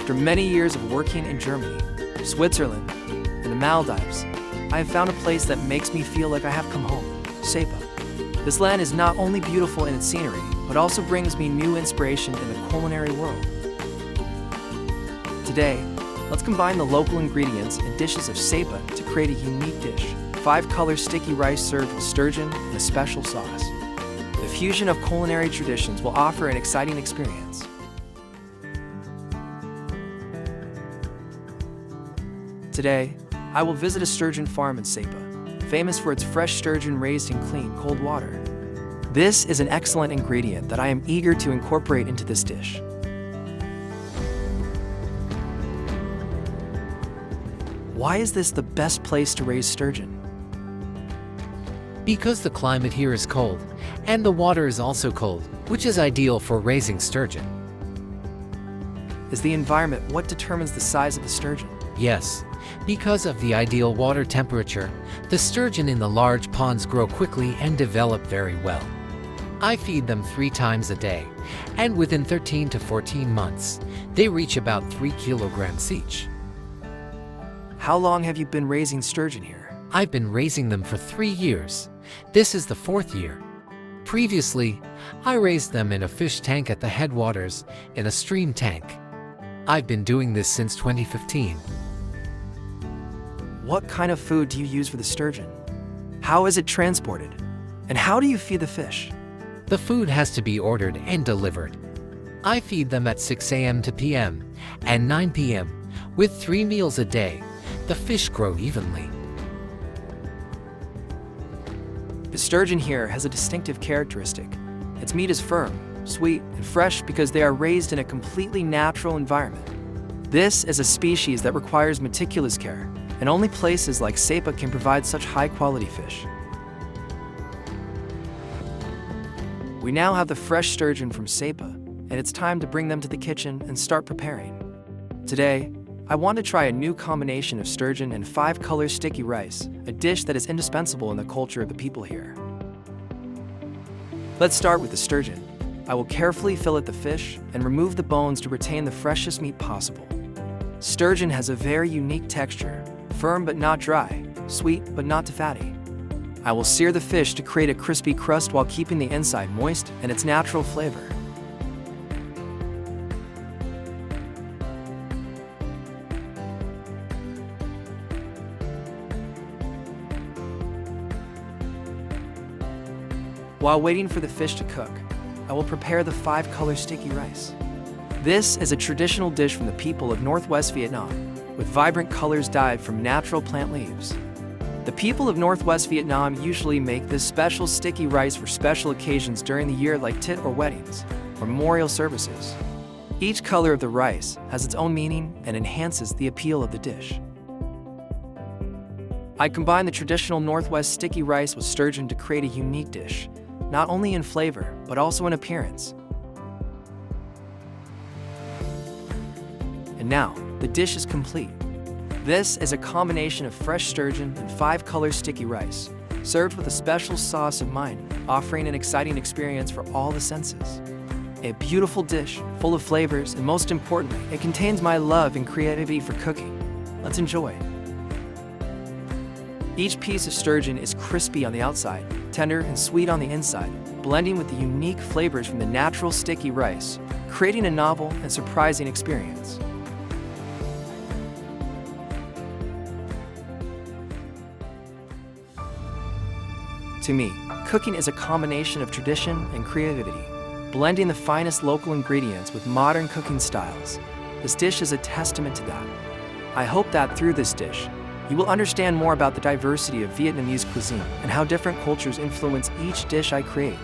After many years of working in Germany, Switzerland, and the Maldives, I have found a place that makes me feel like I have come home, Sapa. This land is not only beautiful in its scenery, but also brings me new inspiration in the culinary world. Today, let's combine the local ingredients and dishes of Sapa to create a unique dish. 5-color sticky rice served with sturgeon and a special sauce. The fusion of culinary traditions will offer an exciting experience. Today, I will visit a sturgeon farm in Sapa, famous for its fresh sturgeon raised in clean, cold water. This is an excellent ingredient that I am eager to incorporate into this dish. Why is this the best place to raise sturgeon? Because the climate here is cold, and the water is also cold, which is ideal for raising sturgeon. Is the environment what determines the size of the sturgeon? Yes, because of the ideal water temperature, the sturgeon in the large ponds grow quickly and develop very well. I feed them 3 times a day, and within 13 to 14 months, they reach about 3 kilograms each. How long have you been raising sturgeon here? I've been raising them for 3 years. This is the 4th year. Previously, I raised them in a fish tank at the headwaters in a stream tank. I've been doing this since 2015. What kind of food do you use for the sturgeon? How is it transported? And how do you feed the fish? The food has to be ordered and delivered. I feed them at 6 a.m. to p.m. and 9 p.m. With 3 meals a day, the fish grow evenly. The sturgeon here has a distinctive characteristic. Its meat is firm, sweet, and fresh because they are raised in a completely natural environment. This is a species that requires meticulous care, and only places like Sapa can provide such high-quality fish. We now have the fresh sturgeon from Sapa, and it's time to bring them to the kitchen and start preparing. Today, I want to try a new combination of sturgeon and 5-color sticky rice, a dish that is indispensable in the culture of the people here. Let's start with the sturgeon. I will carefully fillet the fish and remove the bones to retain the freshest meat possible. Sturgeon has a very unique texture, firm but not dry, sweet but not too fatty. I will sear the fish to create a crispy crust while keeping the inside moist and its natural flavor. While waiting for the fish to cook, I will prepare the 5-color sticky rice. This is a traditional dish from the people of Northwest Vietnam, with vibrant colors dyed from natural plant leaves. The people of Northwest Vietnam usually make this special sticky rice for special occasions during the year like tit or weddings, or memorial services. Each color of the rice has its own meaning and enhances the appeal of the dish. I combine the traditional Northwest sticky rice with sturgeon to create a unique dish, not only in flavor, but also in appearance. And now, the dish is complete. This is a combination of fresh sturgeon and 5-color sticky rice, served with a special sauce of mine, offering an exciting experience for all the senses. A beautiful dish, full of flavors, and most importantly, it contains my love and creativity for cooking. Let's enjoy. Each piece of sturgeon is crispy on the outside, tender and sweet on the inside, blending with the unique flavors from the natural sticky rice, creating a novel and surprising experience. To me, cooking is a combination of tradition and creativity, blending the finest local ingredients with modern cooking styles. This dish is a testament to that. I hope that through this dish, you will understand more about the diversity of Vietnamese cuisine and how different cultures influence each dish I create.